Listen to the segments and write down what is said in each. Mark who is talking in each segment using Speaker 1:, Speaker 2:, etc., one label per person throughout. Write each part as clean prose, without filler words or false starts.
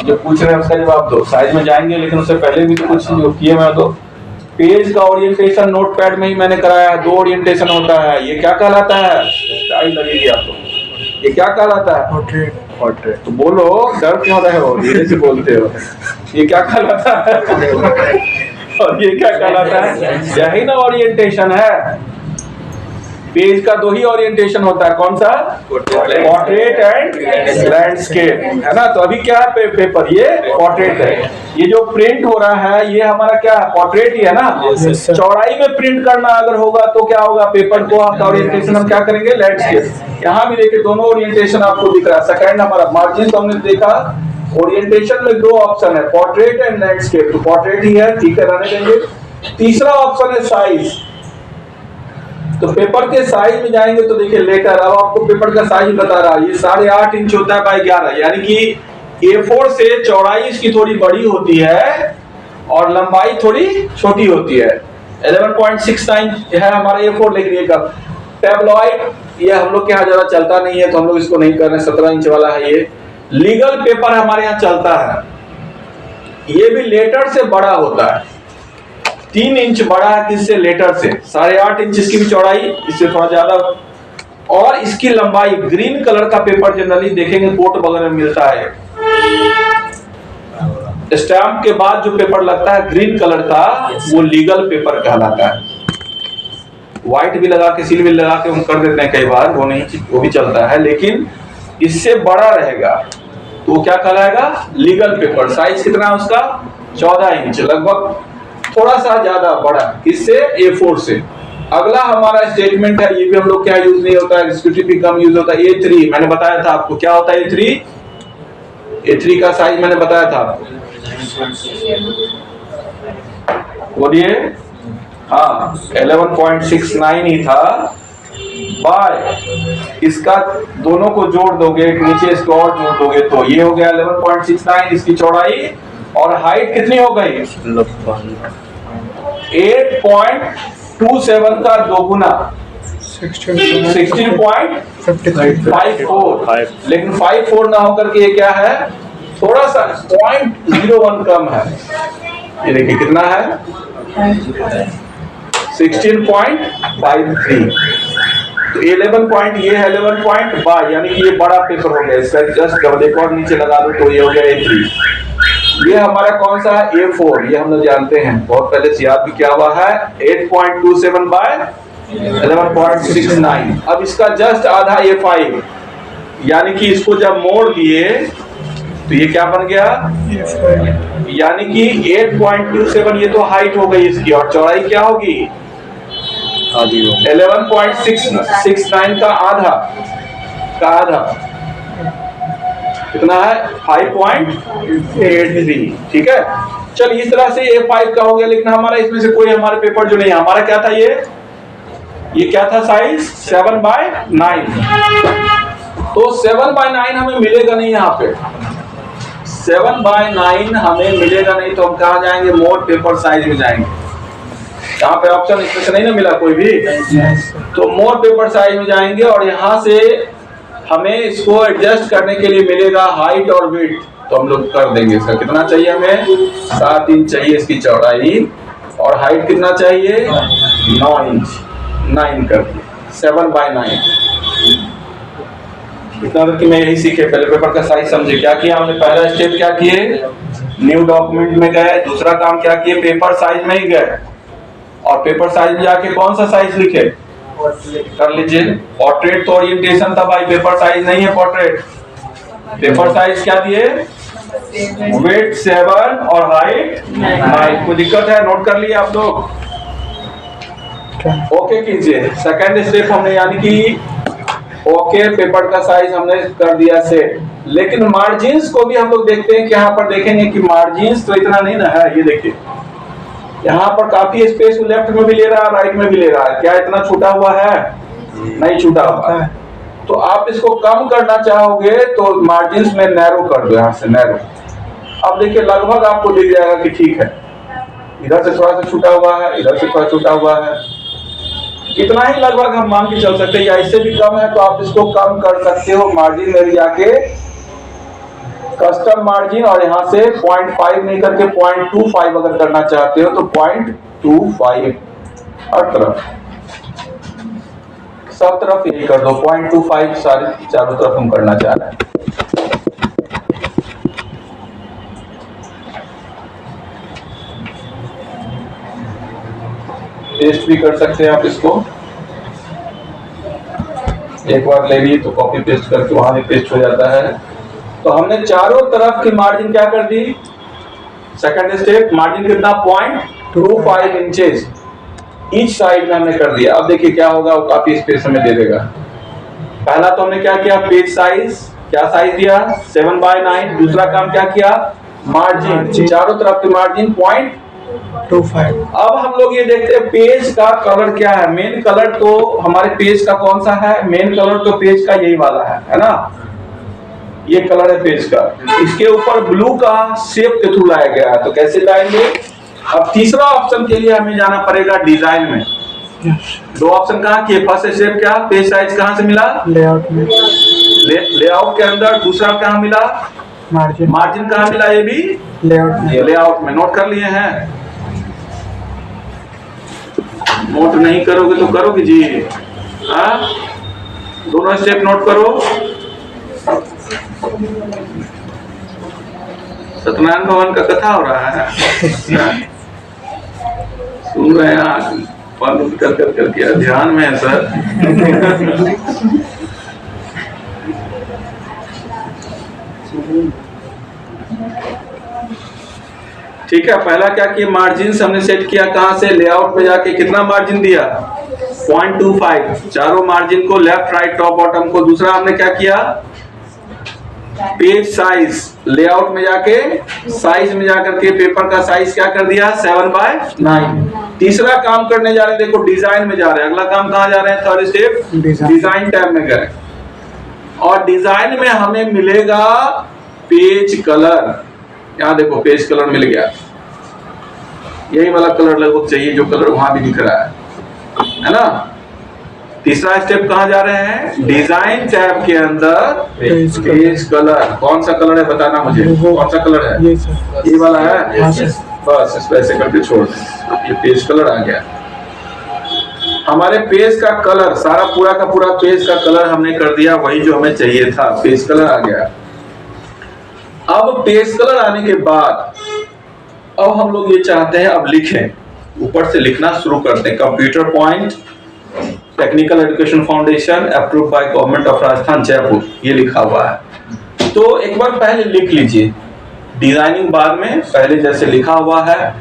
Speaker 1: जो पूछ रहे हैं उसका जवाब दो। साइज में जाएंगे लेकिन उससे पहले भी तो कुछ जो किए मैं तो पेज का ओरिएंटेशन नोटपैड में ही मैंने कराया है। 2 ओरिएंटेशन होता है। ये क्या कहलाता है? स्टाइल लगेगी आपको। ये क्या कहलाता है?
Speaker 2: पोर्ट्रेट।
Speaker 1: पोर्ट्रेट। तो बोलो, डर क्यों रहे हो? धीरे से बोलते हो। ये क्या कहलाता है? और ये क्या कहलाता है? यही ना ओरिएंटेशन है। पेज का 2 ही ओरिएंटेशन होता है। कौन सा? पोर्ट्रेट एंड लैंडस्केप, है ना। तो अभी क्या है पेपर? ये पोर्ट्रेट है। ये जो प्रिंट हो रहा है ये हमारा क्या है? पोर्ट्रेट ही है ना। चौड़ाई में प्रिंट करना अगर होगा तो क्या होगा? पेपर को ओरिएंटेशन हम क्या करेंगे? लैंडस्केप। यहाँ भी देखिए दोनों ओरिएंटेशन आपको दिख रहा है। सेकंड हमारा मार्जिन तो हमने देखा। ओरिएंटेशन में 2 ऑप्शन है, पोर्ट्रेट एंड लैंडस्केप। तो पोर्ट्रेट ही है, ठीक है, रहने देंगे। तीसरा ऑप्शन है साइज। तो पेपर के साइज में जाएंगे तो देखिए लेटर, अब आपको पेपर का साइज बता रहा है। ये 8.5 इंच होता है बाई 11, यानी कि A4 से चौड़ाई इसकी थोड़ी बड़ी होती है और लंबाई थोड़ी छोटी होती है। 11.69 है हमारा A4, लेकिन ये कब टैबलॉइड ये हम लोग के यहाँ ज्यादा चलता नहीं है तो हम लोग इसको नहीं कर रहे। 17 इंच वाला है ये। लीगल पेपर हमारे यहाँ चलता है। ये भी लेटर से बड़ा होता है। 3 इंच बड़ा है किससे? लेटर से। 8.5 इंच इसकी भी चौड़ाई, इससे थोड़ा ज्यादा। और इसकी लंबाई, ग्रीन कलर का पेपर जनरली देखेंगे कोर्ट वगैरह में मिलता है। स्टैम्प के बाद जो पेपर लगता है ग्रीन कलर का, वो लीगल पेपर कहलाता है। व्हाइट भी लगा के, सील भी लगा के हम कर देते हैं कई बार, वो नहीं, वो भी चलता है, लेकिन इससे बड़ा रहेगा तो क्या कहलाएगा? Legal paper. साइज कितना है उसका? 14 इंच, लगभग थोड़ा सा ज्यादा बड़ा। किससे? A4 से। अगला हमारा स्टेटमेंट है। ये भी हम लोग क्या यूज नहीं होता है, एग्जीक्यूटिव भी कम यूज होता है। A3 मैंने बताया था आपको। क्या होता है A3? A3 का साइज मैंने बताया था आपको। बोलिए। हाँ, 11.69 ही था। बाय इसका दोनों को जोड़ दोगे, नीचे इसको और जोड़ दोगे तो ये हो गया 11.69 इसकी चौड़ाई। और हाइट कितनी हो गई? 8.27 का दोगुना, 16.54। लेकिन 54 ना होकर के ये क्या है? थोड़ा सा 0.01 कम है। ये देखिए कितना है? 16.53। तो 11 पॉइंट ये है 11.5, यानी कि ये बड़ा पेपर हो गया। इसका जस्ट डबल एक और नीचे लगा दो तो ये हो गया A3। ये हमारा कौन सा है? A4। ये हम लोग जानते हैं, बहुत पहले से याद भी किया हुआ है। 8.27 बाय 11.69। अब इसका जस्ट आधा A5, यानी कि इसको जब मोड़ दिए तो ये क्या बन गया? यानी कि 8.27 ये तो हाइट हो गई इसकी, और चौड़ाई क्या होगी? 11.69 का आधा कितना है? 5.83। ठीक है, चल इस तरह से A5 का हो गया। लेकिन हमारा इसमें से कोई हमारे पेपर जो नहीं है, हमारा क्या था? ये क्या था? साइज 7/9। तो 7/9 हमें मिलेगा नहीं यहाँ पे। 7/9 हमें मिलेगा नहीं तो हम कहाँ जाएंगे? मोर पेपर साइज में जाएंगे। यहाँ पे ऑप्शन इसमें से नहीं ना मिला कोई भी, तो मोर पेपर साइज में जाएंगे और यहाँ से हमें इसको एडजस्ट करने के लिए मिलेगा हाइट और विड्थ। तो हम लोग कर देंगे। इसका कितना चाहिए हमें? 7 इंच चाहिए इसकी चौड़ाई, और हाइट कितना चाहिए? 9 इंच। 9 कर दिए, 7/9। इतना कि मैं यही सीखे। पहले पेपर का साइज समझे। क्या किया हमने? पहला स्टेप क्या किए? न्यू डॉक्यूमेंट में गए। दूसरा काम क्या किए? पेपर साइज में ही गए, और पेपर साइज में जाके कौन सा साइज लिखे? कर लीजिए। पोर्ट्रेट तो ओरिएंटेशन था भाई, पेपर साइज नहीं है पोर्ट्रेट। पेपर साइज क्या दिए? विड्थ 7 और हाइट 9। कोई दिक्कत है? नोट कर लिए आप लोग? ओके कीजिए। सेकंड स्टेप हमने, यानी कि ओके पेपर का साइज हमने कर दिया सेट। लेकिन मार्जिन्स को भी हम लोग देखते हैं कि यहाँ पर देखेंगे कि मार्जिन्स तो इतना नहीं ना है। ये देखिए यहाँ पर काफी स्पेस लेफ्ट में भी ले रहा है, राइट में भी ले रहा है। क्या इतना छूटा हुआ है? नहीं छूटा हुआ है। तो आप इसको कम करना चाहोगे तो मार्जिन्स में नैरो कर दो, यहाँ से नैरो। अब देखिए लगभग आपको दिख जाएगा कि ठीक है, इधर से थोड़ा सा छूटा हुआ है, इधर से थोड़ा छूटा हुआ है। इतना ही लगभग हम मान के चल सकते हैं, या इससे भी कम है तो आप इसको कम कर सकते हो। मार्जिन में भी जाके कस्टम मार्जिन, और यहाँ से 0.5 नहीं करके 0.25 अगर करना चाहते हो तो 0.25 हर तरफ, सब तरफ यही कर दो 0.25, सारे चारों तरफ हम करना चाह रहे हैं। पेस्ट भी कर सकते हैं आप इसको, एक बार ले लिए तो कॉपी पेस्ट करके वहां भी पेस्ट हो जाता है। तो हमने चारों तरफ की मार्जिन क्या कर दी, सेकंड स्टेप मार्जिन कितना 0.25 इंचेस ईच साइड में हमने कर दिया। अब देखिए क्या होगा, वो काफी स्पेस हमें दे देगा। पहला तो हमने क्या किया, पेज साइज, क्या साइज दिया 7/9। दूसरा काम क्या किया, मार्जिन, चारों तरफ की मार्जिन 0.25। अब हम लोग ये देखते हैं पेज का कलर क्या है। मेन कलर तो हमारे पेज का कौन सा है, मेन कलर तो पेज का यही वाला है ना, ये कलर है पेज का। इसके ऊपर ब्लू का शेप के थ्रू लाया गया है, तो कैसे लाएंगे। अब तीसरा ऑप्शन के लिए हमें जाना पड़ेगा डिजाइन में। दो ऑप्शन कहाँ किए, फर्स्ट स्टेप क्या, पेज साइज कहाँ से मिला, लेआउट में, लेआउट के अंदर। दूसरा कहाँ मिला, मार्जिन, मार्जिन कहाँ मिला, ये भी लेआउट में, लेआउट में। नोट कर लिए हैं, नोट नहीं करोगे तो करोगे जी, हाँ दोनों स्टेप नोट करो। सत्यनारायण भगवान का कथा हो रहा है, सुन रहे हैं आप, बंद कर कर करके ध्यान में है सर। ठीक है, पहला क्या किया, मार्जिन हमने सेट किया कहां से, लेआउट पे जाके कितना मार्जिन दिया 0.25, चारों मार्जिन को, लेफ्ट राइट टॉप बॉटम को। दूसरा हमने क्या किया, पेज साइज, लेआउट में जाके साइज में जाकर के पेपर का साइज क्या कर दिया 7/9। तीसरा काम करने जा रहे हैं, देखो डिजाइन में जा रहे हैं। अगला काम कहाँ जा रहे हैं, थर्ड स्टेप डिजाइन टैब में गए, और डिजाइन में हमें मिलेगा पेज कलर। यहाँ देखो पेज कलर मिल गया, यही वाला कलर लगभग चाहिए जो कलर वहां भी दिख रहा है ना। तीसरा स्टेप कहाँ जा रहे हैं, डिजाइन टैब के अंदर पेज कलर। कौन सा कलर है बताना मुझे, कौन सा कलर है, ये वाला है, बस इसको ऐसे करके छोड़ दें, ये पेज कलर आ गया। हमारे पेज का कलर, सारा पूरा का पूरा पेज का कलर हमने कर दिया वही जो हमें चाहिए था, पेज कलर आ गया। अब पेज कलर आने के बाद अब हम लोग ये चाहते हैं अब लिखें, ऊपर से लिखना शुरू करते हैं। Computer point technical education foundation approved by government of Rajasthan Jaipur, ये लिखा हुआ है। तो एक बार पहले लिख लीजिए, डिजाइनिंग बाद में, पहले जैसे लिखा हुआ है,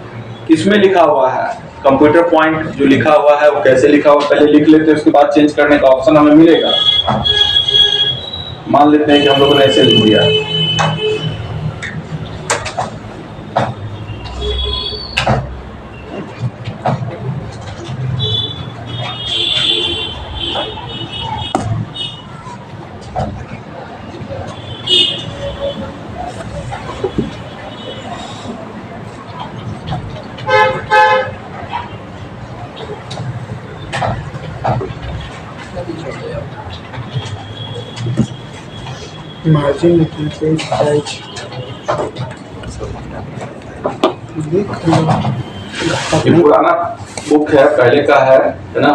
Speaker 1: किसमें लिखा हुआ है, कंप्यूटर पॉइंट जो लिखा हुआ है वो कैसे लिखा हुआ पहले लिख लेते हैं, उसके बाद चेंज करने का ऑप्शन हमें मिलेगा। मान लेते हैं कि हम लोगों ने ऐसे लिख दिया,
Speaker 2: मार्जिन पेज साइज
Speaker 1: ये पुराना बुक है, पहले का है ना।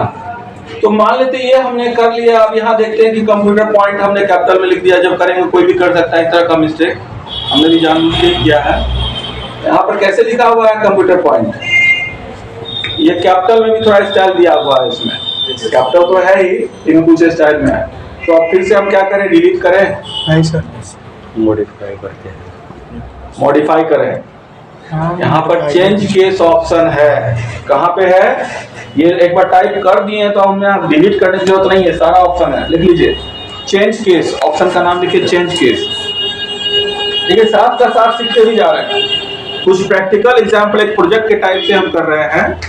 Speaker 1: तो मान लेते ये हमने कर लिया। अब यहाँ देखते हैं कि कंप्यूटर पॉइंट हमने कैपिटल में लिख दिया, जब करेंगे कोई भी कर सकता है इस तरह का मिस्टेक, हमने भी जानबूझ के किया है। यहाँ पर कैसे लिखा हुआ है कंप्यूटर पॉइंट, ये कैपिटल में भी थोड़ा स्टाइल दिया हुआ है, इसमें कैपिटल तो है ही लेकिन कुछ स्टाइल में है। तो अब फिर से हम क्या करें, डिलीट करें,
Speaker 2: नहीं सर,
Speaker 3: मॉडिफाई करते हैं,
Speaker 1: मॉडिफाई करें। यहाँ पर चेंज केस ऑप्शन है, कहाँ पे है, ये एक बार टाइप कर दिए तो हमें डिलीट करने की जरूरत नहीं है, सारा ऑप्शन है, लिख लीजिए चेंज केस, ऑप्शन का नाम लिखिए चेंज केस। देखिए साथ का साथ सीखते भी जा रहे हैं, कुछ प्रैक्टिकल एग्जाम्पल एक प्रोजेक्ट के टाइप से हम कर रहे हैं।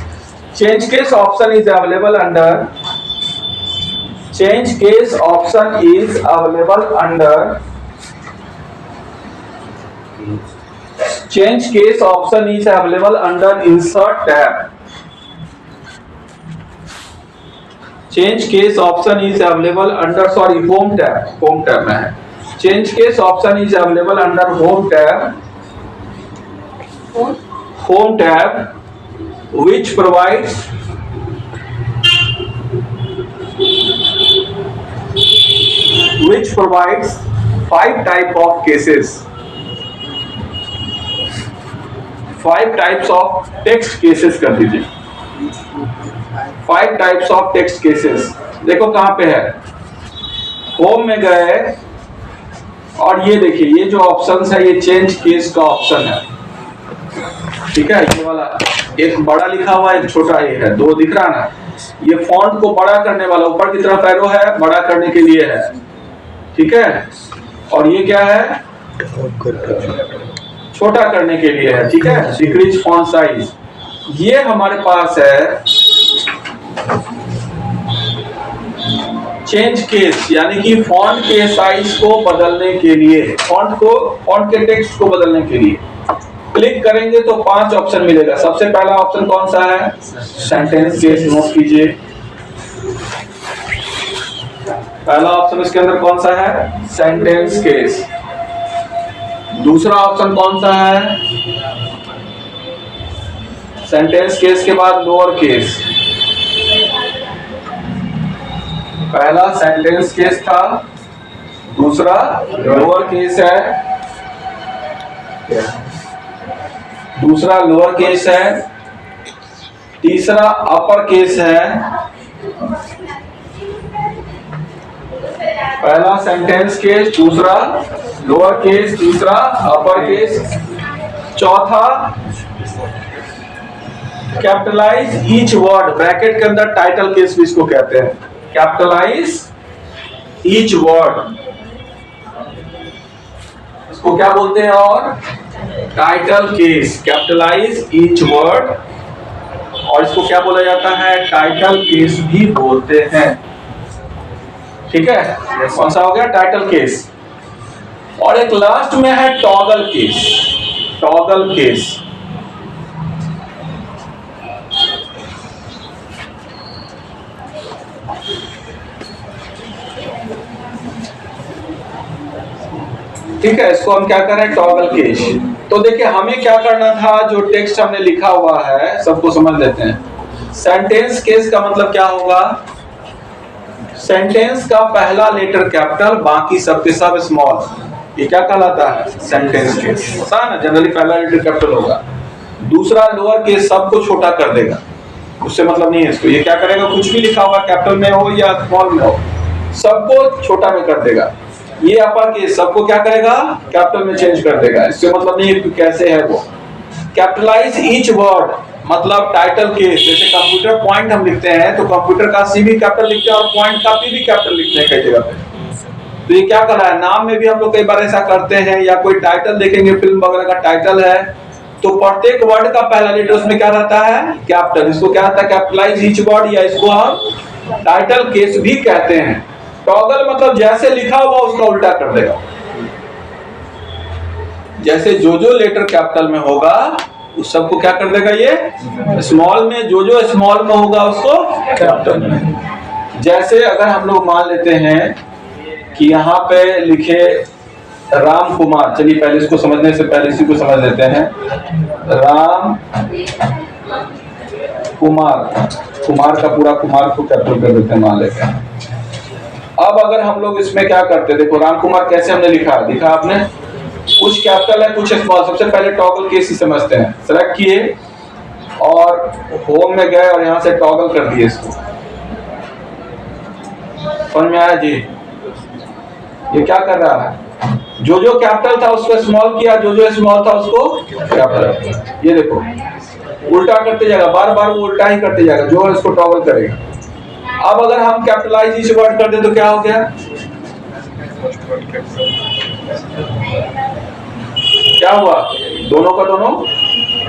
Speaker 1: Change case option is available under, change case option is available under, change case option is available under insert tab, change case option is available under home tab, home tab में है। change case option is available under home tab, which provides five type of cases, 5 types of text cases कर दीजिए, 5 types of text cases। देखो कहां पे है, home में गए और ये देखिए ये जो ऑप्शन है ये चेंज केस का ऑप्शन है, ठीक है। ये वाला एक बड़ा लिखा हुआ है, एक छोटा ये है, 2 दिख रहा ना। ये फॉन्ट को बड़ा करने वाला ऊपर की तरफ एरो है, बड़ा करने के लिए है, ठीक है। और ये क्या है, छोटा करने के लिए है, ठीक है, डिक्रीज फॉन्ट साइज। ये हमारे पास है चेंज केस, यानी कि फॉन्ट के साइज को बदलने के लिए, फॉन्ट के टेक्स्ट को बदलने के लिए क्लिक करेंगे तो 5 ऑप्शन मिलेगा। सबसे पहला ऑप्शन कौन सा है, सेंटेंस केस, नोट कीजिए। पहला ऑप्शन इसके अंदर कौन सा है, सेंटेंस केस। दूसरा ऑप्शन कौन सा है, सेंटेंस केस के बाद लोअर केस। पहला सेंटेंस केस था, दूसरा लोअर केस है, दूसरा लोअर केस है, तीसरा अपर केस है। पहला सेंटेंस केस, दूसरा लोअर केस, तीसरा अपर केस, चौथा कैपिटलाइज ईच वर्ड, ब्रैकेट के अंदर टाइटल केस भी इसको कहते हैं, कैपिटलाइज ईच वर्ड, इसको क्या बोलते हैं, और title case, capitalise each word, और इसको क्या बोला जाता है, टाइटल केस भी बोलते हैं, ठीक है। कौन सा हो गया, टाइटल केस। और एक लास्ट में है टॉगल केस, टॉगल केस। ठीक है, इसको हम क्या कर रहे हैं, टॉगल केस। तो देखिए हमें क्या करना था, जो टेक्स्ट हमने लिखा हुआ है सबको समझ लेते हैं। सेंटेंस केस का मतलब क्या होगा, सेंटेंस का पहला लेटर कैपिटल, बाकी सबके सब स्मॉल, ये क्या कहलाता है, सेंटेंस केस। पता है ना, जनरली पहला लेटर कैपिटल होगा, दूसरा लोअर केस सबको छोटा कर देगा, उससे मतलब नहीं है इसको। ये क्या करेगा, कुछ भी लिखा हुआ कैपिटल में हो या स्मॉल में हो, सबको छोटा में कर देगा। ये अपर केस सबको क्या करेगा, कैपिटल में चेंज कर देगा, इससे मतलब नहीं है कि कैसे है वो। कैपिटलाइज ईच वर्ड मतलब टाइटल केस, जैसे कंप्यूटर पॉइंट हम लिखते हैं तो कंप्यूटर का सी भी कैपिटल लिखते हैं और पॉइंट का पी भी कैपिटल लिखते हैं कई जगह पे। तो ये क्या कर रहा है, नाम में भी हम लोग कई बार ऐसा करते हैं, या कोई टाइटल देखेंगे, फिल्म वगैरह का टाइटल है तो प्रत्येक वर्ड का पहला लेटर उसमें क्या रहता है, कैपिटल। इसको क्या रहता है, कैपिटलाइज ईच वर्ड, या इसको हम टाइटल केस भी कहते हैं। टॉगल मतलब जैसे लिखा हुआ उसका उल्टा कर देगा, जैसे जो लेटर कैपिटल में होगा उस सबको क्या कर देगा, ये स्मॉल में, जो स्मॉल में होगा उसको कैपिटल में। जैसे अगर हम लोग मान लेते हैं कि यहाँ पे लिखे राम कुमार, चलिए पहले इसको समझने से पहले इसी को समझ लेते हैं। राम कुमार, कुमार का पूरा कुमार को कैपिटल कर देते हैं मान लेते हैं। अब अगर हम लोग इसमें क्या करते हैं, देखो राम कुमार कैसे हमने लिखा आपने, कुछ कैपिटल है कुछ स्मॉल। सबसे पहले टॉगल केस ही समझते हैं। सेलेक्ट किए और होम में गए और यहाँ से टॉगल कर दिए इसको। समझ में आया जी? ये क्या कर रहा है, जो कैपिटल था उसको स्मॉल किया, जो स्मॉल था उसको कैपिटल। ये देखो उल्टा करते जाएगा, बार बार वो उल्टा ही करते जाएगा, जो इसको टॉगल करेगा। अब अगर हम कैपिटलाइज इस वर्ड कर दे तो क्या हो गया, क्या हुआ, दोनों का दोनों,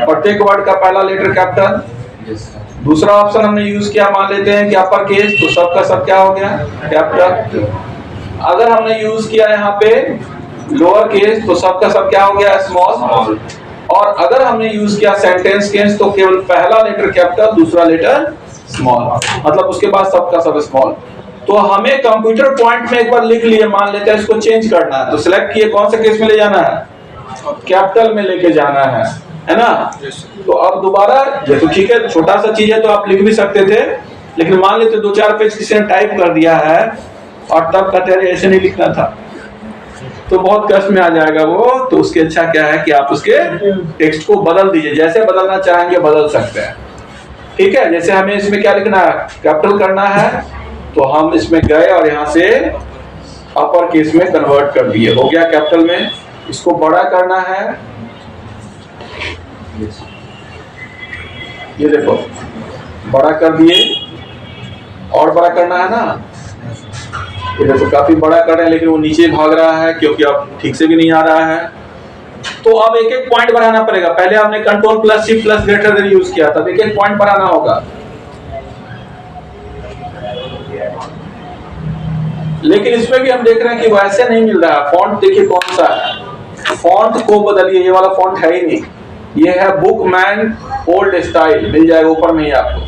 Speaker 1: प्रत्येक वर्ड का पहला लेटर कैपिटल। दूसरा ऑप्शन हमने यूज किया, मान लेते हैं कि अपर केस, तो सबका सब क्या हो गया, कैपिटल। अगर हमने यूज किया यहाँ पे लोअर केस तो सबका सब क्या हो गया, स्मॉल। और अगर हमने यूज किया सेंटेंस केस तो केवल पहला लेटर कैपिटल, दूसरा लेटर स्मॉल, मतलब उसके बाद सबका सब स्मॉल। तो हमें कंप्यूटर पॉइंट में एक बार लिख लिए, मान लेते हैं इसको चेंज करना है, तो सिलेक्ट किए कौन से केस में ले जाना है, कैपिटल में लेके जाना है ना। तो अब दोबारा ये तो ठीक है, छोटा सा चीज है तो आप लिख भी सकते थे, लेकिन मान लेते 2-4 पेज किसी ने टाइप कर दिया है और तब कहते हैं ऐसे नहीं लिखना था, तो बहुत कष्ट में आ जाएगा वो। तो उसके अच्छा क्या है कि आप उसके टेक्स्ट को बदल दीजिए, जैसे बदलना चाहेंगे बदल सकते हैं, ठीक है। जैसे हमें इसमें क्या लिखना है, कैपिटल करना है, तो हम इसमें गए और यहाँ से अपर केस में कन्वर्ट कर दिए, हो गया कैपिटल में। इसको बड़ा करना है, ये देखो बड़ा कर दिए, और बड़ा करना है ना, ये देखो काफी बड़ा कर रहे हैं लेकिन वो नीचे भाग रहा है क्योंकि अब ठीक से भी नहीं आ रहा है। तो अब एक एक पॉइंट बढ़ाना पड़ेगा, पहले आपने control plus shift plus greater than use किया था, एक एक पॉइंट बढ़ाना होगा। लेकिन इसमें भी हम देख रहे हैं कि वैसे नहीं मिल रहा है। फॉन्ट देखिए कौन सा है, फॉन्ट को बदलिए, ये वाला फॉन्ट है ही नहीं, ये है बुकमैन ओल्ड स्टाइल, मिल जाएगा ऊपर में ही आपको।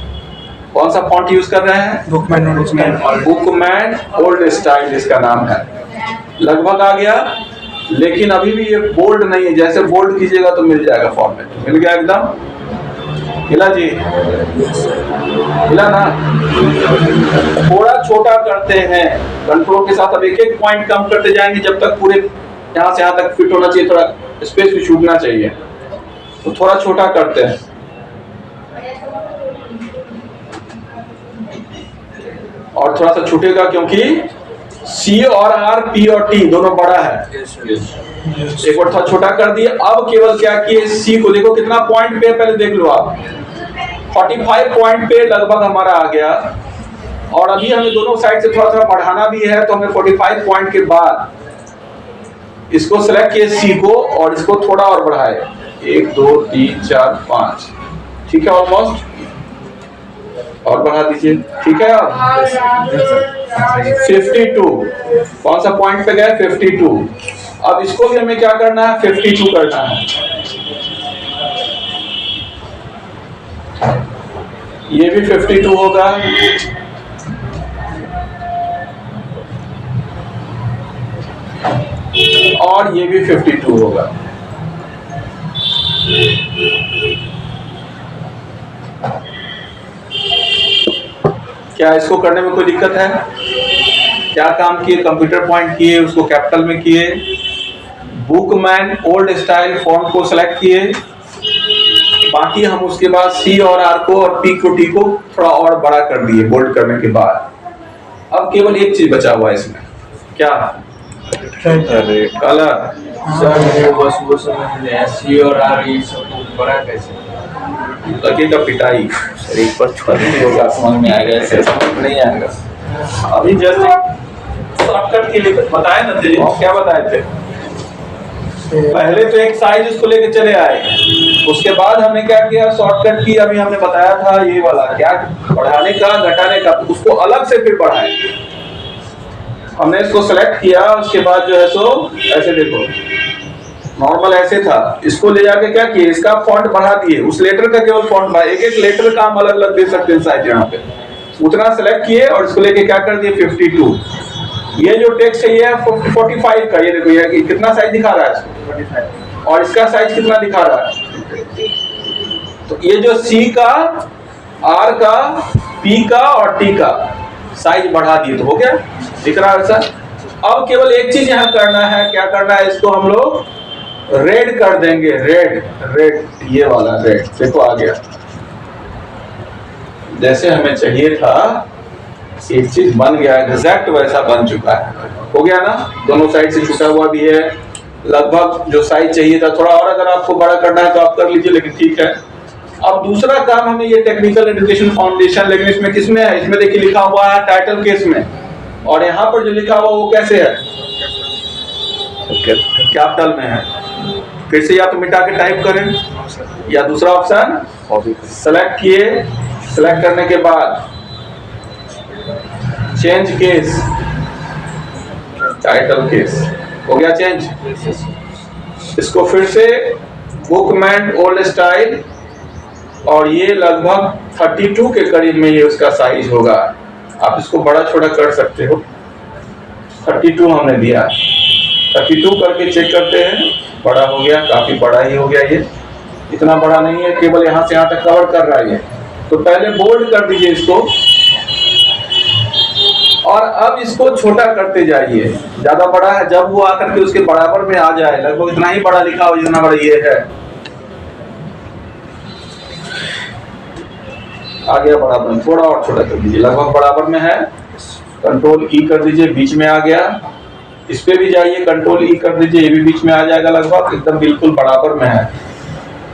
Speaker 1: कौन सा फॉन्ट यूज कर रहे हैं,
Speaker 2: बुकमैन
Speaker 1: ओल्ड स्टाइल इसका नाम है। लगभग आ गया, लेकिन अभी भी ये बोल्ड नहीं है, जैसे बोल्ड कीजिएगा तो मिल जाएगा फॉर्मेट, मिल गया एकदम। हिला जी, हिला ना, थोड़ा छोटा करते हैं कंट्रोल के साथ। अब एक एक पॉइंट कम करते जाएंगे जब तक पूरे यहाँ से यहाँ तक फिट होना चाहिए, थोड़ा स्पेस भी छूटना चाहिए, तो थोड़ा छोटा करते हैं। और थोड़ा सा छूटेगा क्योंकि C और R, P और T दोनों बड़ा है। एक बार थोड़ा छोटा कर दिए। अब केवल क्या किए, C को देखो कितना पॉइंट पे, पहले देख लो आप, 45 पॉइंट पे लगभग हमारा आ गया। और अभी हमें दोनों साइड से थोड़ा थोड़ा बढ़ाना भी है, तो हमें 45 पॉइंट के बाद इसको सेलेक्ट किए C को, और इसको थोड़ा और बढ़ाए, 1 2 3 4 5, ठीक है, ऑलमोस्ट, और बढ़ा दीजिए, ठीक है। अब 52 कौन सा पॉइंट पे गए, 52। अब इसको भी हमें क्या करना है, 52 करना है। ये भी 52 होगा, और ये भी 52 होगा। क्या इसको करने में कोई दिक्कत है? क्या काम किए, कंप्यूटर पॉइंट किए, उसको कैपिटल में किए, बुकमैन ओल्ड स्टाइल फॉन्ट को सेलेक्ट किए, बाकी हम उसके बाद C और R को और P को T को थोड़ा और बड़ा कर दिए बोल्ड करने के बाद। अब केवल एक चीज बचा हुआ है इसमें, क्या, कलर।
Speaker 3: वो C और R ये सब बड़ा कैसे
Speaker 1: लगेगा पिटाई,
Speaker 3: एक बार छोड़ने होगा, समझ में आएगा, ऐसे समझ नहीं आएगा।
Speaker 1: अभी जस्ट शॉर्टकट के लिए बताए ना थे, क्या बताए थे, पहले तो एक साइज उसको लेके चले आए, उसके बाद हमने क्या किया, शॉर्टकट की, अभी हमने बताया था ये वाला क्या, बढ़ाने का घटाने का, उसको अलग से फिर बढ़ाए। हमने इसको सेलेक्ट किया, उसके बाद जो है सो ऐसे देखो, नॉर्मल ऐसे था, इसको ले जाके क्या किए, इसका फॉन्ट बढ़ा दिए, उस लेटर का केवल फॉन्ट बढ़ा, एक एक लेटर का हम अलग अलग दे सकते हैं साइज, यहाँ पे उतना सेलेक्ट किए और इसको लेके क्या कर दिए 52। ये जो टेक्स्ट है ये है 45 का, ये देखो ये कितना साइज दिखा रहा है इसको, 45, और इसका साइज कितना दिखा रहा है। तो ये जो C का, R का, P का और T का साइज बढ़ा दिए, तो हो गया, दिख रहा है सर। अब केवल एक चीज यहाँ करना है, क्या करना है, इसको हम लोग रेड कर देंगे, रेड, ये वाला रेड, देखो आ गया जैसे हमें चाहिए था, एक चीज बन गया, एग्जैक्ट वैसा बन चुका है, हो गया ना। दोनों साइड से छुटा हुआ भी है, लगभग जो साइज चाहिए था, थोड़ा और अगर आपको बड़ा करना है तो आप कर लीजिए, लेकिन ठीक है। अब दूसरा काम हमें ये टेक्निकल एजुकेशन फाउंडेशन, लेकिन इसमें किसमें है, इसमें देखिए लिखा हुआ है टाइटल केस में, और यहाँ पर जो लिखा हुआ वो कैसे है, कैपिटल में है। फिर से या तो मिटा के टाइप करें, या दूसरा ऑप्शन सेलेक्ट किए, सेलेक्ट करने के बाद चेंज केस, टाइटल केस, हो गया चेंज। इसको फिर से बुकमैन ओल्ड स्टाइल, और ये लगभग 32 के करीब में ये उसका साइज होगा, आप इसको बड़ा छोटा कर सकते हो। 32 हमने दिया, 32 करके चेक करते हैं, बड़ा हो गया, काफी बड़ा ही हो गया। ये इतना बड़ा नहीं है, केवल यहाँ से यहाँ तक कवर कर रहा है ये। तो पहले बोल्ड कर दीजिए इसको, और अब इसको छोटा करते जाइए। ज्यादा बड़ा है, जब वो आकर के उसके बराबर में आ जाए, लगभग इतना ही बड़ा लिखा हो जितना बड़ा ये है, आ गया बराबर में, थोड़ा और छोटा कर दीजिए, लगभग बराबर में है। कंट्रोल ई कर दीजिए, बीच में आ गया। इस पे भी जाइए, कंट्रोल ई कर दीजिए, ये भी बीच में आ जाएगा, लगभग एकदम बिल्कुल बराबर में है।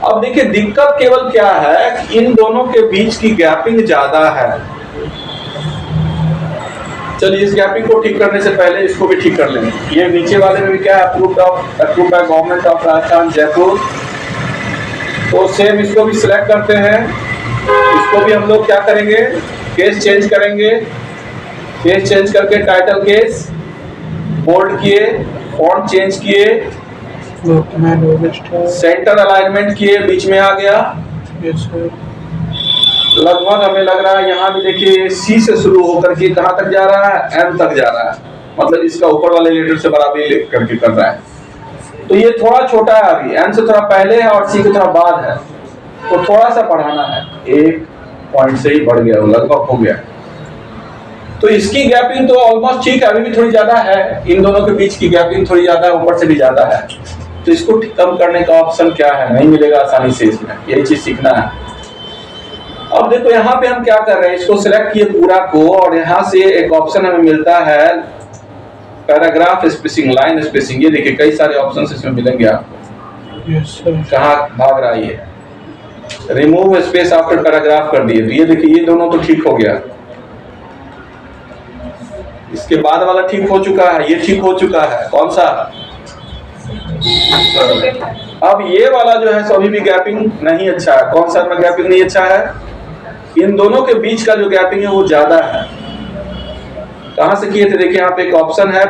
Speaker 1: अब देखिए दिक्कत केवल क्या है कि इन दोनों के बीच की गैपिंग ज्यादा है। चलिए इस गैपिंग को ठीक करने से पहले इसको भी ठीक कर लेंगे। ये नीचे वाले में भी क्या है, approved by government of Rajasthan Jaipur. तो सेम इसको भी सिलेक्ट करते हैं। इसको भी हम लोग क्या करेंगे, केस चेंज करेंगे। केस चेंज करके टाइटल केस बोल्ड किए, फॉन्ट चेंज किए, सेंटर अलाइनमेंट किए, बीच में आ गया। लगभग हमें लग रहा है यहाँ भी देखिए सी से शुरू होकर के कहाँ तक जा रहा है, एम तक जा रहा है, मतलब इसका ऊपर वाले लेटर से बराबरी करके कर रहा है। तो ये थोड़ा छोटा है, अभी एम से थोड़ा पहले है और सी के थोड़ा बाद है, तो थोड़ा सा बढ़ाना है। 1 पॉइंट से ही बढ़ गया, लगभग हो गया। तो इसकी गैपिंग तो ऑलमोस्ट ठीक है, अभी भी थोड़ी ज्यादा है, इन दोनों के बीच की गैपिंग थोड़ी ज्यादा है, ऊपर से भी ज्यादा है। तो इसको कम करने का ऑप्शन क्या है, नहीं मिलेगा आसानी से, इसमें यही चीज सीखना है। अब देखो यहाँ पे हम क्या कर रहे हैं, इसको सिलेक्ट किए पूरा को, और यहाँ से एक ऑप्शन हमें मिलता है पैराग्राफ स्पेसिंग, लाइन स्पेसिंग। ये देखिए कई सारे ऑप्शन इसमें मिलेंगे आपको। कहाँ भाग रहा है ये, रिमूव स्पेस आफ्टर पैराग्राफ कर दिए। तो ये देखिए ये दोनों तो ठीक हो गया, इसके बाद वाला ठीक हो चुका है, ये ठीक हो चुका है। कौन सा, अब ये वाला जो है अभी भी गैपिंग नहीं अच्छा है। कौन सा में गैपिंग नहीं अच्छा है, इन दोनों के बीच का जो गैपिंग है वो ज्यादा है। कहां से किए थे, देखिए यहाँ पे एक ऑप्शन है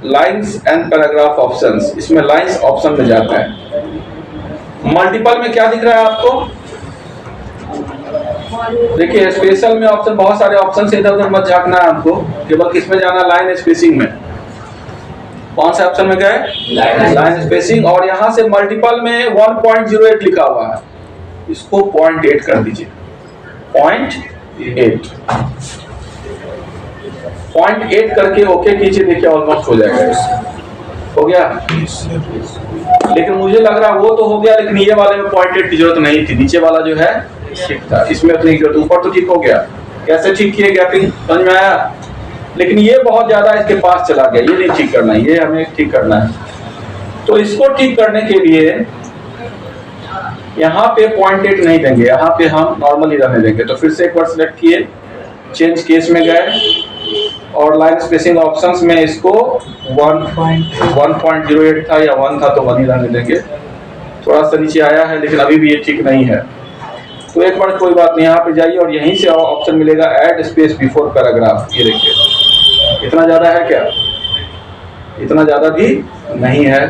Speaker 1: लाइंस एंड पैराग्राफ ऑप्शंस, इसमें लाइंस ऑप्शन में जाता है। मल्टीपल में क्या दिख रहा है आपको, देखिए स्पेशल में ऑप्शन, बहुत सारे ऑप्शन से इधर उधर मत झांकना है आपको, केवल किसमें जाना, लाइन स्पेसिंग में। कौन से ऑप्शन में गए, लाइन स्पेसिंग, और यहां से मल्टीपल में 1.08 लिखा हुआ है, इसको 0.8 कर दीजिए, 0.8 करके ओके कीजिए। देखिए ऑलमोस्ट हो जाएगा, हो गया। लेकिन मुझे लग रहा है वो तो हो गया, लेकिन ये वाले में 0.8 की जरूरत नहीं थी, नीचे वाला जो है ठीक था, इसमें उतनी जरूरत। ऊपर तो ठीक हो गया, कैसे ठीक किए, गैपिंग समझ में आया। लेकिन ये बहुत ज्यादा इसके पास चला गया, ये नहीं ठीक करना है, ये हमें ठीक करना है। तो इसको ठीक करने के लिए यहाँ पे 0.8 नहीं देंगे, यहाँ पे हम नॉर्मली रहने देंगे। तो फिर से एक बार सिलेक्ट किए, चेंज केस में गए, और लाइन स्पेसिंग ऑप्शंस में इसको 1.08 था या 1 था, तो 1 ही रहने देंगे। थोड़ा सा नीचे आया है, लेकिन अभी भी ये ठीक नहीं है। तो एक बार कोई बात नहीं, यहाँ पे जाइए और यहीं से ऑप्शन मिलेगा ऐड स्पेस बिफोर पैराग्राफ। ये देखिए इतना ज्यादा है क्या, इतना ज्यादा भी नहीं है।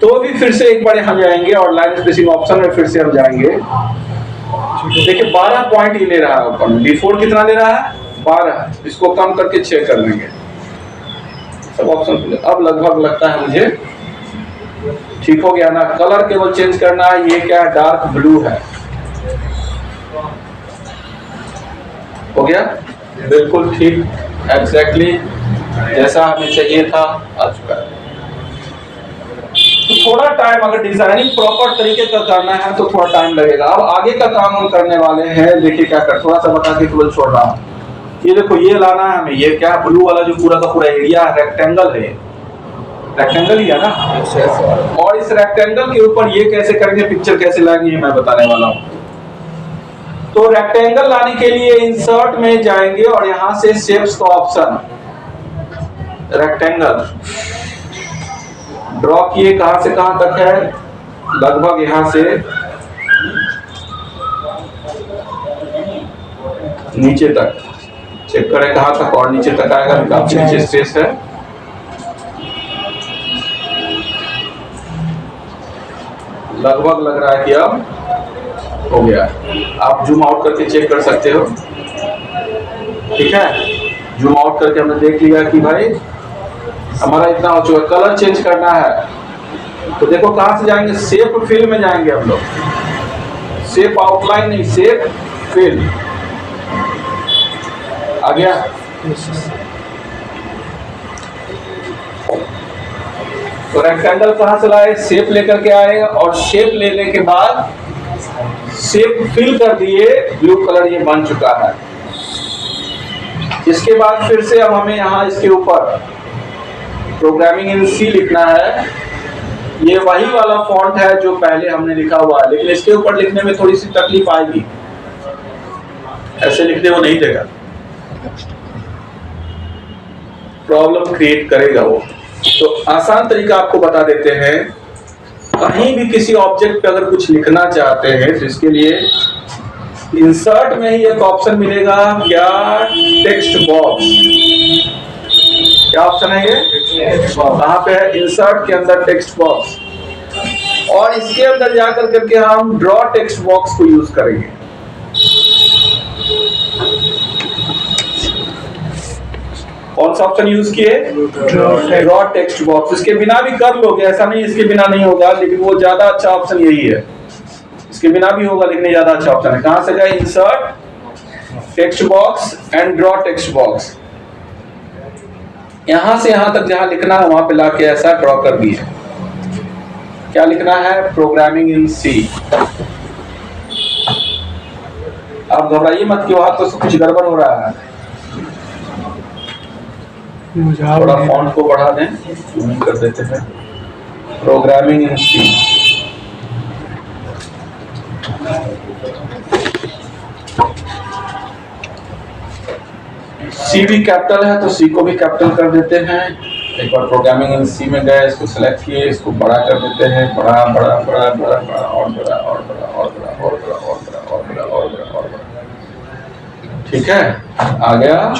Speaker 1: तो भी फिर से एक बार यहाँ जाएंगे और लाइन स्पेसिंग ऑप्शन में फिर से हम जाएंगे। देखिए 12 पॉइंट ही ले रहा है ऊपर में, बिफोर कितना ले रहा है, 12। इसको कम करके 6 कर लेंगे, सब ऑप्शन। अब लगभग लगता है मुझे ठीक हो गया ना। कलर केवल चेंज करना है, ये क्या है, डार्क ब्लू है, हो गया बिल्कुल ठीक, एग्जैक्टली जैसा हमें चाहिए था, आ चुका है। तो थोड़ा टाइम, अगर डिजाइनिंग प्रॉपर तरीके का करना है तो थोड़ा टाइम लगेगा। अब आगे का काम हम करने वाले हैं, देखिए क्या कर, थोड़ा सा बता के केवल छोड़ रहा हूँ। ये देखो ये लाना है हमें, ये क्या ब्लू वाला जो पूरा का पूरा एरिया रेक्टेंगल है, रेक्टेंगल ही है ना। और इस रेक्टेंगल के ऊपर ये कैसे करेंगे, पिक्चर कैसे लाएंगे, मैं बताने वाला हूँ। तो रेक्टेंगल लाने के लिए इंसर्ट में जाएंगे और यहां से शेप्स का ऑप्शन, रेक्टेंगल ड्रॉ किए, कहां से कहां तक है, लगभग यहां से नीचे तक। चेक करें कहां तक और नीचे तक आएगा, काफी नीचे स्पेस है। लगभग लग रहा है कि अब हो गया। आप जूम आउट करके चेक कर सकते हो। ठीक है, जूम आउट करके हमने देख लिया कि भाई हमारा इतना हो चुका। कलर चेंज करना है तो देखो कहां से जाएंगे, शेप फिल में जाएंगे हम लोग। शेप आउटलाइन नहीं, शेप फिल। आ गया। तो रेक्टेंगल कहां से लाए, शेप लेकर के आए, और शेप लेने के बाद शेप फिल कर दिए, ब्लू कलर ये बन चुका है। इसके बाद फिर से अब हमें यहाँ इसके ऊपर प्रोग्रामिंग इन सी लिखना है। ये वही वाला फॉन्ट है जो पहले हमने लिखा हुआ है, लेकिन इसके ऊपर लिखने में थोड़ी सी तकलीफ आएगी, ऐसे लिखने को नहीं देगा, प्रॉब्लम क्रिएट करेगा वो। तो आसान तरीका आपको बता देते हैं। कहीं भी किसी ऑब्जेक्ट पे अगर कुछ लिखना चाहते हैं तो इसके लिए इंसर्ट में ही एक ऑप्शन मिलेगा, क्या, टेक्स्ट बॉक्स। क्या ऑप्शन है ये, कहां पे है, इंसर्ट के अंदर टेक्स्ट बॉक्स, और इसके अंदर जाकर करके हम ड्रॉ टेक्स्ट बॉक्स को यूज करेंगे। कौन सा ऑप्शन यूज किए, ड्रॉ टेक्स्ट बॉक्स। इसके बिना भी कर लोगे, ऐसा नहीं इसके बिना नहीं होगा, लेकिन वो ज्यादा अच्छा ऑप्शन यही है। इसके बिना भी होगा लेकिन ज्यादा अच्छा ऑप्शन है। कहां से गए, insert text box and draw text box. यहां से यहां तक जहां लिखना है वहां पे लाके ऐसा ड्रॉ कर दिए। क्या लिखना है, प्रोग्रामिंग इन सी। आप घबराइए मत कि वहां तो कुछ गड़बड़ हो रहा है। थोड़ा फॉन्ट को बढ़ा दें, जूम कर देते हैं, प्रोग्रामिंग इन सी। सी भी कैपिटल है तो सी को भी कैपिटल कर देते हैं। एक बार प्रोग्रामिंग इन सी में गए, इसको सेलेक्ट किए, इसको बड़ा कर देते हैं, बड़ा बड़ा बड़ा बड़ा बड़ा और बड़ा और बड़ा और बड़ा और बड़ा और बड़ा और बड़ा और बड़ा और बड़ा। ठीक है, आ गया।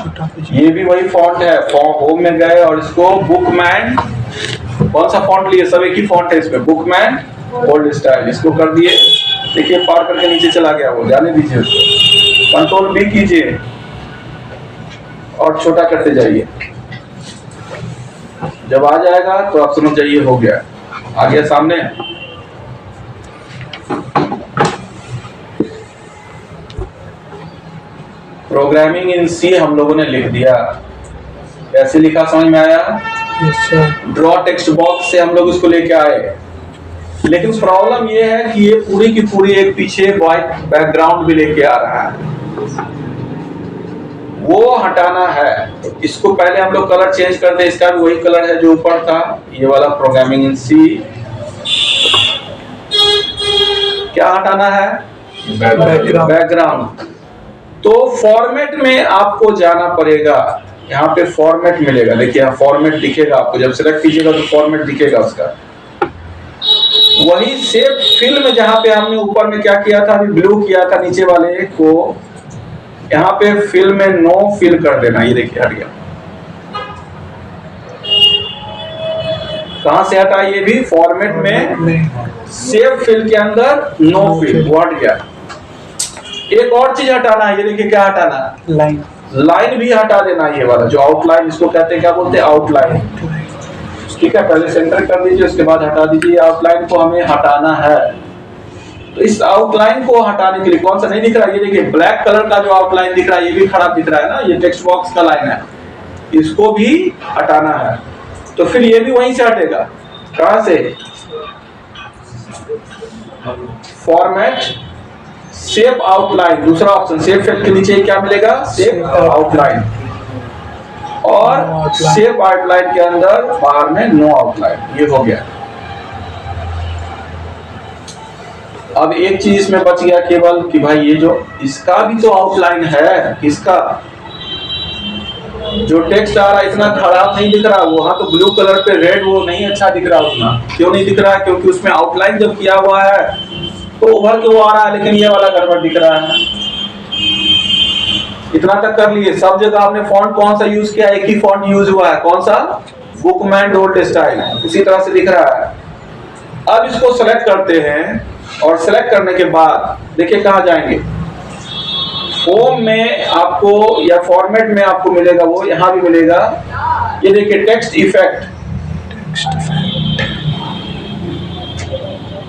Speaker 1: ये भी वही फॉन्ट है। होम में गए और इसको बुकमैन, कौन सा फॉन्ट लिए, सब एक ही फॉन्ट है इसमें, बुकमैन बोल्ड स्टाइल, इसको कर दिए। देखिए पार करके नीचे चला गया, वो जाने दीजिए उसको। कंट्रोल बी कीजिए और छोटा करते जाइए। जब आ जाएगा तो आप समझ जाइए हो गया, आ गया सामने। प्रोग्रामिंग इन सी हम लोगों ने लिख दिया। कैसे लिखा समझ में आया? ड्रॉ टेक्स्ट बॉक्स से हम लोग इसको लेके आए, लेकिन प्रॉब्लम ये है कि ये पूरी की पूरी एक पीछे व्हाइट बैकग्राउंड भी लेके आ रहा है, वो हटाना है। तो इसको पहले हम लोग कलर चेंज कर दे। इसका भी वही कलर है जो ऊपर था, ये वाला प्रोग्रामिंग इन सी। क्या हटाना है? बैकग्राउंड। तो फॉर्मेट में आपको जाना पड़ेगा। यहाँ पे फॉर्मेट मिलेगा, देखिए यहाँ फॉर्मेट दिखेगा आपको, जब सेलेक्ट कीजिएगा तो फॉर्मेट दिखेगा उसका। वही शेप फिल में जहां पे हमने ऊपर में क्या किया था, अभी ब्लू किया था नीचे वाले को, यहाँ पे फिल में नो फिल कर देना। ये देखिए हट गया। कहां से हटा? ये भी फॉर्मेट में सेव फिल के अंदर नो फिल, वो हट गया। एक और चीज हटाना है, ये देखिए क्या हटाना है, लाइन भी हटा देना। ये वाला जो आउटलाइन, इसको कहते हैं, क्या बोलते हैं, आउटलाइन। ठीक है, पहले सेंटर कर दीजिए, उसके बाद हटा दीजिए। आउटलाइन को हमें हटाना है। तो इस आउटलाइन को हटाने के लिए, कौन सा नहीं दिख रहा है, ये देखिए ब्लैक कलर का जो आउटलाइन दिख रहा है, ये भी खराब दिख रहा है ना, ये टेक्स्ट बॉक्स का लाइन है, इसको भी हटाना है। तो फिर ये भी वहीं से हटेगा। कहां से? फॉर्मेट शेप आउटलाइन, दूसरा ऑप्शन। शेप फिल के नीचे क्या मिलेगा? Shape outline. और शेप आउटलाइन के अंदर बाहर में नो आउटलाइन। ये हो गया। अब एक चीज इसमें बच गया केवल कि भाई ये जो इसका भी तो आउटलाइन है, किसका, जो टेक्स्ट आ रहा है इतना खराब नहीं दिख रहा। वहां तो ब्लू कलर पे रेड, वो नहीं अच्छा दिख रहा उतना। क्यों नहीं दिख रहा? क्योंकि उसमें आउटलाइन जब किया हुआ है तो उभर के वो आ रहा है, लेकिन ये वाला गड़बड़ दिख रहा है। इतना तक कर लिए। सब जगह आपने फॉन्ट कौन सा यूज किया? एक ही फॉन्ट यूज हुआ है, कौन सा? बुकमैन बोल्ड स्टाइल, उसी तरह से दिख रहा है। अब इसको सेलेक्ट करते हैं और सेलेक्ट करने के बाद देखिए कहां जाएंगे, होम में आपको या फॉर्मेट में आपको मिलेगा, वो यहां भी मिलेगा। ये देखिए टेक्स्ट इफेक्ट,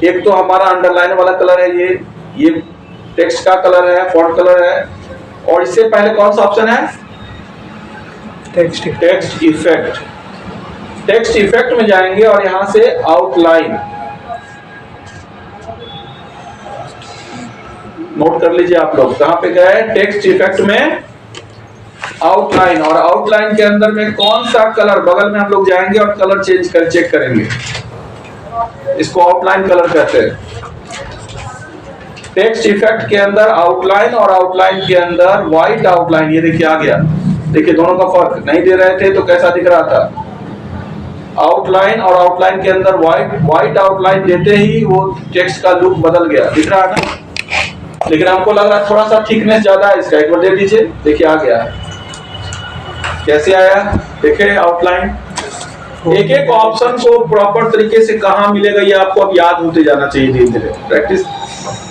Speaker 1: एक तो हमारा अंडरलाइन वाला कलर है, ये टेक्स्ट का कलर है, फॉन्ट कलर है। और इससे पहले कौन सा ऑप्शन है? Text effect. टेक्स्ट इफेक्ट में जाएंगे और यहां से आउटलाइन, नोट कर लीजिए आप लोग कहां पे गए, टेक्स्ट इफेक्ट में आउटलाइन। और आउटलाइन के अंदर में कौन सा कलर, बगल में हम लोग जाएंगे और कलर चेंज कर चेक करेंगे, इसको आउटलाइन कलर कहते हैं। टेक्स्ट इफेक्ट के अंदर आउटलाइन और आउटलाइन के अंदर व्हाइट आउटलाइन, ये देखिए आ गया। देखिए दोनों का फर्क, नहीं दे रहे थे तो कैसा दिख रहा था, आउटलाइन और आउटलाइन के अंदर व्हाइट आउटलाइन देते ही वो टेक्स्ट का लुक बदल गया, दिख रहा है ना। लेकिन हमको लग रहा है थोड़ा सा थिकनेस ज्यादा है इसका, एक बार दे दीजिए, देखिए आ गया। कैसे आया देखिए आउटलाइन। एक एक ऑप्शन को प्रॉपर तरीके से कहां मिलेगा ये आपको अब याद होते जाना चाहिए धीरे धीरे। प्रैक्टिस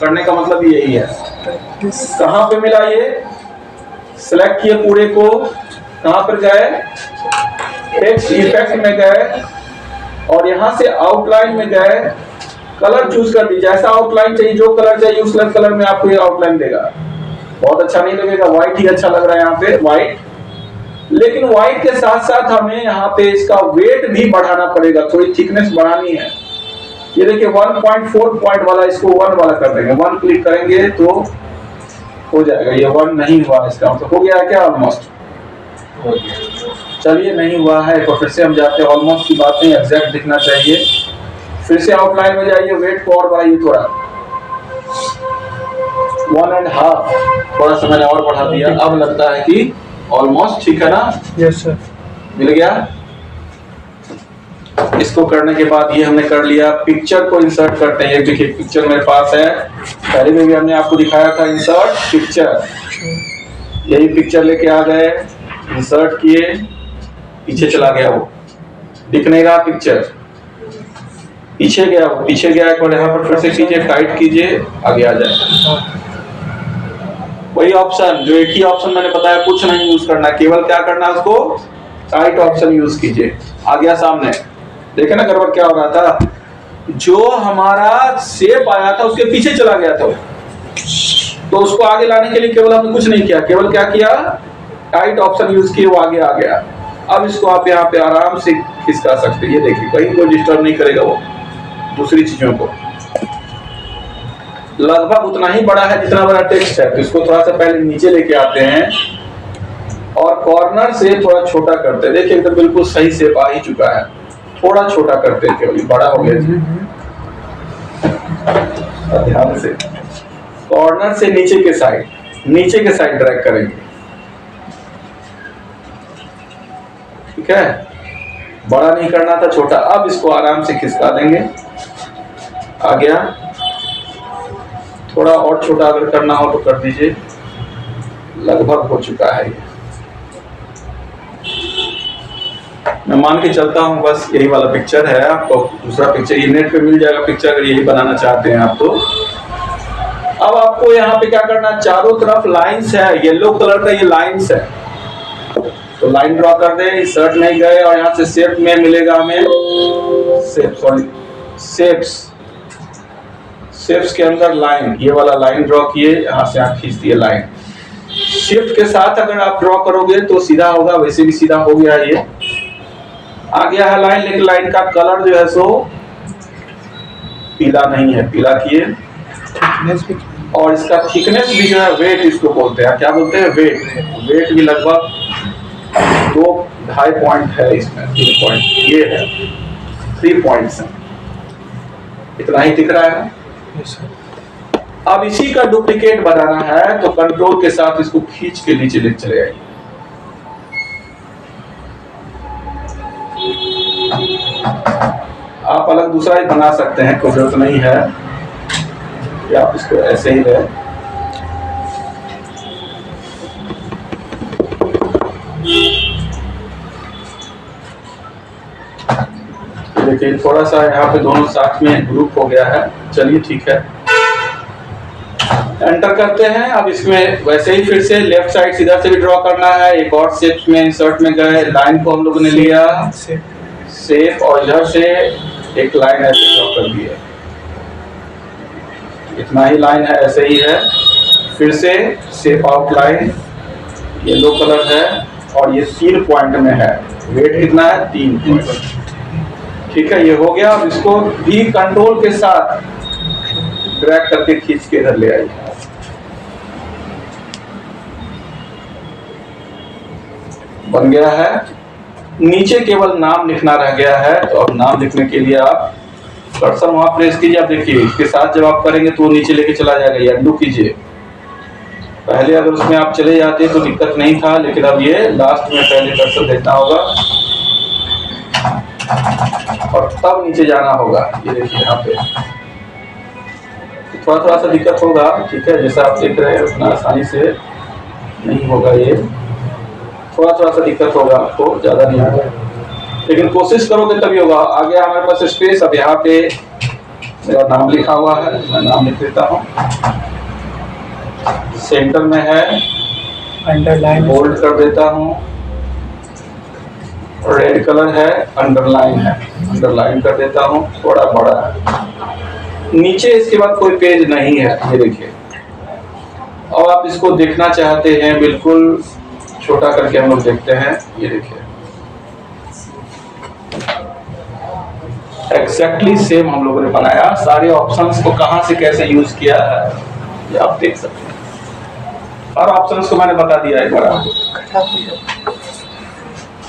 Speaker 1: करने का मतलब यही है। कहां पे मिला ये, सिलेक्ट किए पूरे को, कहां पर गए, टेक्स्ट इफेक्ट में गए और यहां से आउटलाइन में गए, कलर चूज कर दीजिए। ऐसा आउटलाइन चाहिए, जो कलर चाहिए उस कलर में आपको ये आउटलाइन देगा। बहुत अच्छा नहीं लगेगा, व्हाइट ही अच्छा लग रहा है यहाँ पे, व्हाइट। लेकिन व्हाइट के साथ साथ हमें यहाँ पे इसका वेट भी बढ़ाना पड़ेगा, थोड़ी थिकनेस बढ़ानी है। ये देखिए 1.4 पॉइंट वाला, इसको 1 वाला कर देंगे। 1 क्लिक करेंगे तो हो जाएगा। ये 1 नहीं हुआ, इसका मतलब हो गया क्या, ऑलमोस्ट। चलिए नहीं हुआ है तो फिर से हम जाते हैं, ऑलमोस्ट की बात नहीं, एग्जैक्ट दिखना चाहिए। फिर से आउटलाइन में जाइए, वेट को और बढ़ाइए थोड़ा, 1.5, थोड़ा सा मैंने और बढ़ा दिया। अब लगता है कि ऑलमोस्ट ठीक है ना।
Speaker 2: यस सर,
Speaker 1: मिल गया। इसको करने के बाद ये हमने कर लिया। पिक्चर को इंसर्ट करते हैं। देखिए पिक्चर मेरे पास है, पहले में भी हमने आपको दिखाया था, इंसर्ट पिक्चर। यही पिक्चर लेके आ गए, इंसर्ट किए, पीछे चला गया, वो दिख नहीं रहा पिक्चर, पीछे गया, वो पीछे गया। एक बार यहाँ पर फिर से कीजिए, टाइट कीजिए, आगे आ जाए। वही ऑप्शन, जो एक ही ऑप्शन मैंने बताया, कुछ नहीं यूज करना, केवल क्या करना है, उसको टाइट ऑप्शन यूज कीजिए। आ गया सामने, देखे ना गड़बड़ क्या हो रहा था, जो हमारा शेप आया था उसके पीछे चला गया था, तो उसको आगे लाने के लिए केवल हमने कुछ नहीं किया, केवल क्या किया, टाइट ऑप्शन यूज किए, वो आगे आ गया। अब इसको आप यहाँ पे आराम से खिसका सकते हैं। ये देखिए कहीं कोई डिस्टर्ब नहीं करेगा वो दूसरी चीजों को। लगभग उतना ही बड़ा है जितना बड़ा टेक्स्ट है, तो इसको थोड़ा सा पहले नीचे लेके आते हैं और कॉर्नर से थोड़ा छोटा करते हैं। देखिए एकदम बिल्कुल सही शेप आ ही चुका है, थोड़ा छोटा करते हैं, केवल बड़ा हो गया। ध्यान से कॉर्नर से नीचे के साइड ड्रैग करेंगे, ठीक है। बड़ा नहीं करना था, छोटा। अब इसको आराम से खिसका देंगे, आ गया। थोड़ा और छोटा अगर करना हो तो कर दीजिए, लगभग हो चुका है ये। मैं मान के चलता हूं बस यही वाला पिक्चर है। आपको दूसरा पिक्चर ये नेट पे मिल जाएगा पिक्चर, अगर यही बनाना चाहते हैं आप तो। अब आपको यहाँ पे क्या करना, चारों तरफ लाइंस है, येलो कलर का ये लाइंस है, तो लाइन ड्रॉ कर दे। इंसर्ट नहीं गए और यहाँ से शेप में मिलेगा हमें, शेप्स के अंदर लाइन, ये वाला लाइन ड्रॉ किए, यहाँ से आप खींच दिए लाइन। शिफ्ट के साथ अगर आप ड्रॉ करोगे तो सीधा होगा, वैसे भी सीधा हो गया, ये आ गया है लाइन। लेकिन लाइन का कलर जो है सो पीला नहीं है, पीला किए। और इसका थिकनेस भी जो है, वेट इसको बोलते हैं, क्या बोलते हैं, वेट भी लगभग 2-2.5 पॉइंट है इसमें, 3 पॉइंट ये है, 3 पॉइंट्स है, इतना ही दिख रहा है। अब इसी का डुप्लीकेट बनाना है तो कंट्रोल के साथ इसको खींच के नीचे ले चले आइए। आप अलग दूसरा ही बना सकते हैं, कोई जरूरत नहीं है कि आप इसको ऐसे ही रहे। देखिए थोड़ा सा यहाँ पे दोनों साथ में ग्रुप हो गया है, चलिए ठीक है, एंटर करते हैं। अब इसमें वैसे ही फिर से लेफ्ट साइड सीधा से भी ड्रॉ करना है। एक और शेप में इंसर्ट में गए, लाइन को हम लोगों ने लिया शेप और इधर से एक लाइन ऐसे ड्रॉ कर दिया। इतना ही लाइन है, ऐसे ही है। फिर से शेप आउटलाइन येलो कलर है और ये 3 पॉइंट में है। वेट कितना है? 3 पॉइंट। ठीक है, ये हो गया। अब इसको भी कंट्रोल के साथ ड्रैग करके खींच के इधर ले आइए। बन गया है। नीचे केवल नाम लिखना रह गया है, तो अब नाम लिखने के लिए आप कर्सर वहां प्रेस कीजिए। आप देखिए इसके साथ जब आप करेंगे तो नीचे लेके चला जाएगा। ये अंडू कीजिए। पहले अगर उसमें आप चले जाते तो दिक्कत नहीं था, लेकिन अब ये लास्ट में पहले कर्सर देखना होगा और तब नीचे जाना होगा। ये देखिए यहाँ पे थोड़ा सा दिक्कत होगा। ठीक है, जैसा आप देख रहे हैं उतना आसानी से नहीं होगा। ये थोड़ा सा दिक्कत होगा आपको, ज्यादा नहीं होगा, लेकिन कोशिश करोगे तभी होगा। आगे हमारे पास स्पेस। अब यहाँ पे मेरा नाम लिखा हुआ है, मैं नाम लिख देता हूँ। सेंटर में है,
Speaker 2: अंडरलाइन
Speaker 1: बोल्ड कर देता हूँ। रेड कलर है, अंडरलाइन है, अंडरलाइन कर देता हूँ। थोड़ा बड़ा है। नीचे इसके बाद कोई पेज नहीं है, ये देखिए। और आप इसको देखना चाहते हैं बिल्कुल छोटा करके हम लोग देखते हैं। ये देखिए एग्जैक्टली सेम हम लोगों ने बनाया। सारे ऑप्शंस को कहां से कैसे यूज किया है ये आप देख सकते हैं। और ऑप्शंस को मैंने बता दिया एक बार आपको।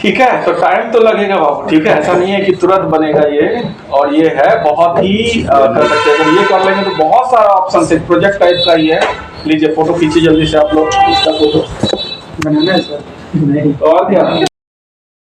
Speaker 1: ठीक है, तो टाइम तो लगेगा बाबू। ठीक है, ऐसा नहीं है कि तुरंत बनेगा ये। और ये है बहुत ही कर सकते हैं। अगर ये कर लेंगे तो बहुत सारा ऑप्शन है। प्रोजेक्ट टाइप का ही है। लीजिए फोटो खींचिए जल्दी से आप लोग इसका फोटो
Speaker 2: बनाना है सर। नहीं
Speaker 1: और क्या।